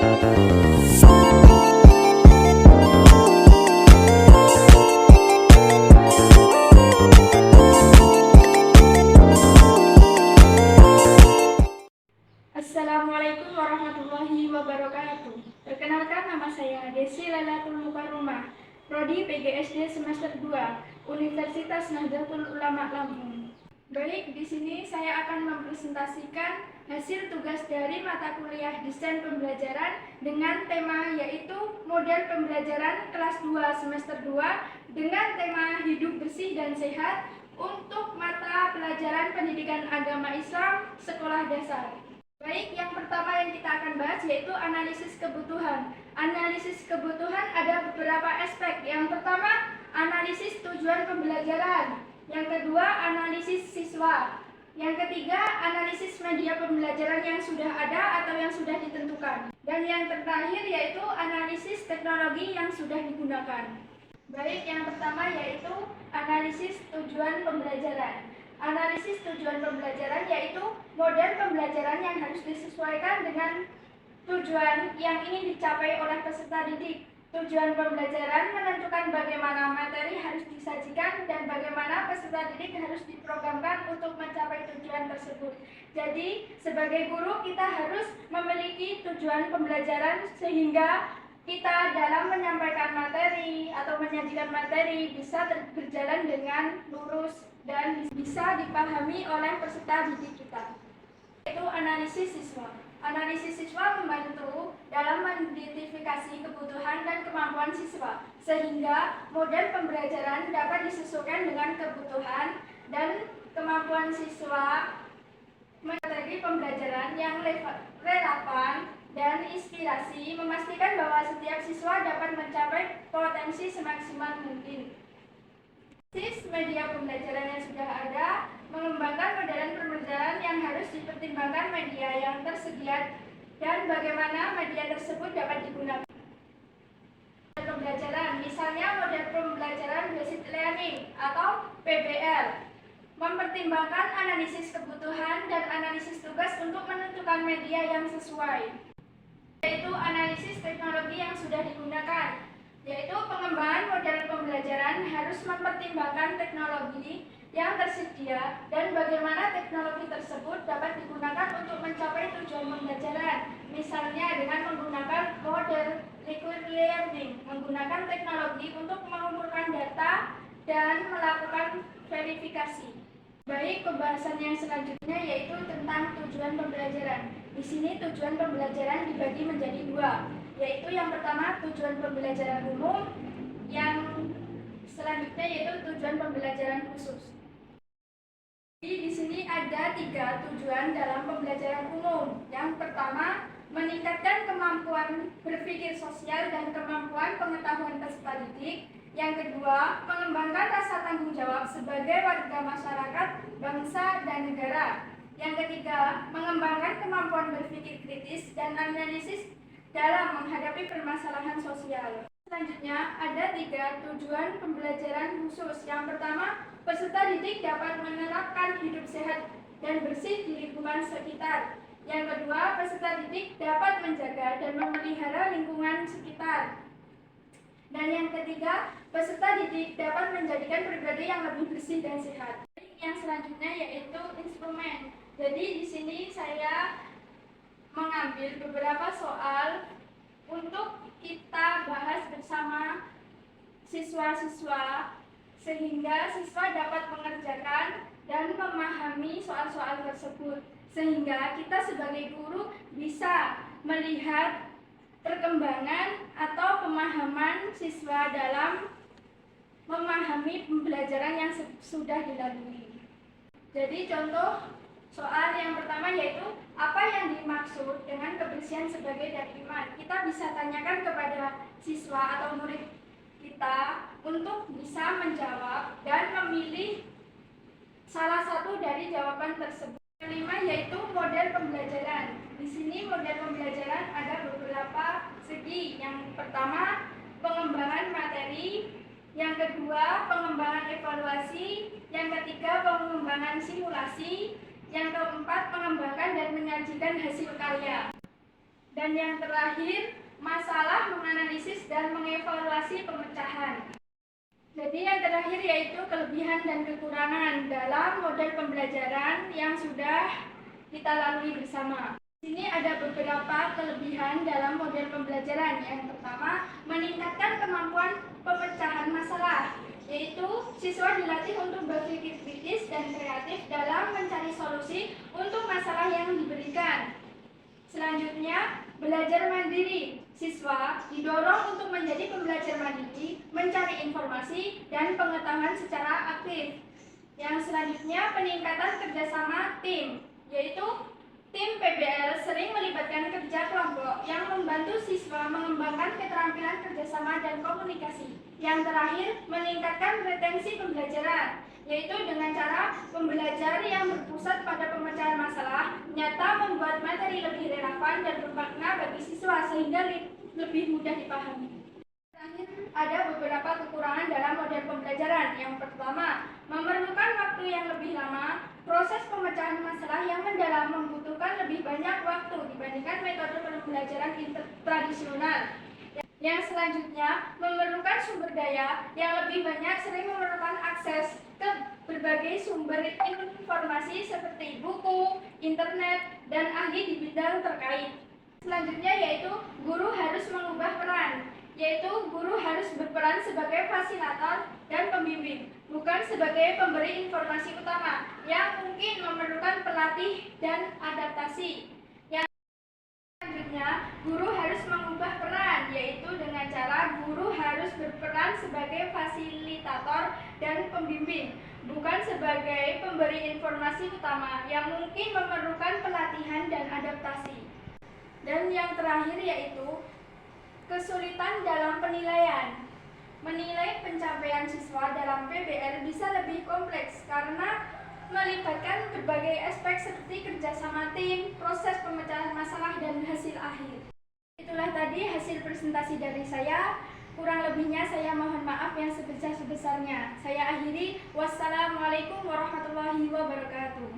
Assalamualaikum warahmatullahi wabarakatuh. Perkenalkan, nama saya Desi Lailatul Mukarramah, Prodi PGSD semester 2, Universitas Nahdlatul Ulama Lampung. Baik, di sini saya akan mempresentasikan hasil tugas dari mata kuliah Desain Pembelajaran dengan tema yaitu Model Pembelajaran kelas 2 semester 2 dengan tema Hidup Bersih dan Sehat untuk mata pelajaran Pendidikan Agama Islam Sekolah Dasar. Baik, yang pertama yang kita akan bahas yaitu analisis kebutuhan. Analisis kebutuhan ada beberapa aspek. Yang pertama, analisis tujuan pembelajaran. Yang kedua, analisis siswa. Yang ketiga, analisis media pembelajaran yang sudah ada atau yang sudah ditentukan. Dan yang terakhir yaitu analisis teknologi yang sudah digunakan. Baik, yang pertama yaitu analisis tujuan pembelajaran. Analisis tujuan pembelajaran yaitu model pembelajaran yang harus disesuaikan dengan tujuan yang ingin dicapai oleh peserta didik. Tujuan pembelajaran menentukan bagaimana materi harus disajikan dan bagaimana peserta didik harus diprogramkan untuk mencapai tujuan tersebut. Jadi, sebagai guru kita harus memiliki tujuan pembelajaran sehingga kita dalam menyampaikan materi atau menyajikan materi bisa berjalan dengan lurus dan bisa dipahami oleh peserta didik kita. Yaitu analisis siswa. Analisis siswa membantu dalam mengidentifikasi kebutuhan dan kemampuan siswa, sehingga model pembelajaran dapat disesuaikan dengan kebutuhan dan kemampuan siswa, materi pembelajaran yang relevan dan inspirasi, memastikan bahwa setiap siswa dapat mencapai potensi semaksimal mungkin. Media pembelajaran yang sudah ada, mengembangkan modelan pembelajaran yang harus dipertimbangkan media yang tersedia dan bagaimana media tersebut dapat digunakan. Pembelajaran, misalnya model pembelajaran Basic Learning atau PBL, mempertimbangkan analisis kebutuhan dan analisis tugas untuk menentukan media yang sesuai. Yaitu analisis teknologi yang sudah digunakan, yaitu pengembangan model pembelajaran harus mempertimbangkan teknologi yang tersedia dan bagaimana teknologi tersebut dapat digunakan untuk mencapai tujuan pembelajaran. Misalnya dengan menggunakan model liquid learning, menggunakan teknologi untuk mengumpulkan data dan melakukan verifikasi. Baik, pembahasan yang selanjutnya yaitu tentang tujuan pembelajaran. Di sini tujuan pembelajaran dibagi menjadi dua, yaitu yang pertama tujuan pembelajaran umum, yang selanjutnya yaitu tujuan pembelajaran khusus. Jadi di sini ada 3 tujuan dalam pembelajaran umum. Yang pertama, meningkatkan kemampuan berpikir sosial dan kemampuan pengetahuan peserta didik. Yang kedua, mengembangkan rasa tanggung jawab sebagai warga masyarakat, bangsa, dan negara. Yang ketiga, mengembangkan kemampuan berpikir kritis dan analisis dalam menghadapi permasalahan sosial. Selanjutnya, ada 3 tujuan pembelajaran khusus. Yang pertama, peserta didik dapat menerapkan hidup sehat dan bersih di lingkungan sekitar. Yang kedua, peserta didik dapat menjaga dan memelihara lingkungan sekitar. Dan yang ketiga, peserta didik dapat menjadikan pribadi yang lebih bersih dan sehat. Yang selanjutnya yaitu instrumen. Jadi di sini saya mengambil beberapa soal untuk kita bahas bersama siswa-siswa sehingga siswa dapat mengerjakan dan memahami soal-soal tersebut, sehingga kita sebagai guru bisa melihat perkembangan atau pemahaman siswa dalam memahami pembelajaran yang sudah dilalui. Jadi contoh soal yang pertama yaitu apa yang dimaksud dengan kebersihan sebagai dari iman. Kita bisa tanyakan kepada siswa atau murid kita untuk bisa menjawab dan memilih salah satu dari jawaban tersebut. Kelima yaitu model pembelajaran. Di sini model pembelajaran ada beberapa segi. Yang pertama, pengembangan materi. Yang kedua, pengembangan evaluasi. Yang ketiga, pengembangan simulasi. Yang keempat, mengembangkan dan menyajikan hasil karya. Dan yang terakhir, masalah, menganalisis, dan mengevaluasi pemecahan. Jadi yang terakhir yaitu kelebihan dan kekurangan dalam model pembelajaran yang sudah kita lalui bersama. Di sini ada beberapa kelebihan dalam model pembelajaran. Yang pertama, meningkatkan kemampuan pemecahan masalah, yaitu siswa dilatih untuk berpikir kritis dan kreatif dalam mencari solusi untuk masalah yang diberikan. Selanjutnya, belajar mandiri. Siswa didorong untuk menjadi pembelajar mandiri, mencari informasi dan pengetahuan secara aktif. Yang selanjutnya, peningkatan kerjasama tim, yaitu tim PBL sering melibatkan kerja kelompok yang membantu siswa mengembangkan keterampilan kerjasama dan komunikasi. Yang terakhir, meningkatkan retensi pembelajaran, yaitu dengan cara pembelajar yang berpusat pada pemecahan masalah nyata membuat materi lebih relevan dan bermakna bagi siswa sehingga lebih mudah dipahami. Terakhir, ada beberapa kekurangan dalam model pembelajaran. Yang pertama, memerlukan waktu yang lebih lama. Proses pemecahan masalah yang mendalam membutuhkan lebih banyak waktu dibandingkan metode pembelajaran tradisional. Yang selanjutnya, memerlukan sumber daya yang lebih banyak, sering memerlukan akses ke berbagai sumber informasi seperti buku, internet, dan ahli di bidang terkait. Selanjutnya yaitu guru harus mengubah peran, yaitu guru harus berperan sebagai fasilitator dan pembimbing, bukan sebagai pemberi informasi utama yang mungkin memerlukan pelatih dan adaptasi. Selanjutnya, guru harus mengubah peran, yaitu dengan cara guru harus berperan sebagai fasilitator dan pembimbing, bukan sebagai pemberi informasi utama yang mungkin memerlukan pelatihan dan adaptasi. Dan yang terakhir yaitu kesulitan dalam penilaian. Menilai pencapaian siswa dalam PBL bisa lebih kompleks karena melibatkan berbagai aspek seperti kerjasama tim, proses pemecahan masalah, dan hasil akhir. Itulah tadi hasil presentasi dari saya. Kurang lebihnya saya mohon maaf yang sebesar-besarnya. Saya akhiri. Wassalamualaikum warahmatullahi wabarakatuh.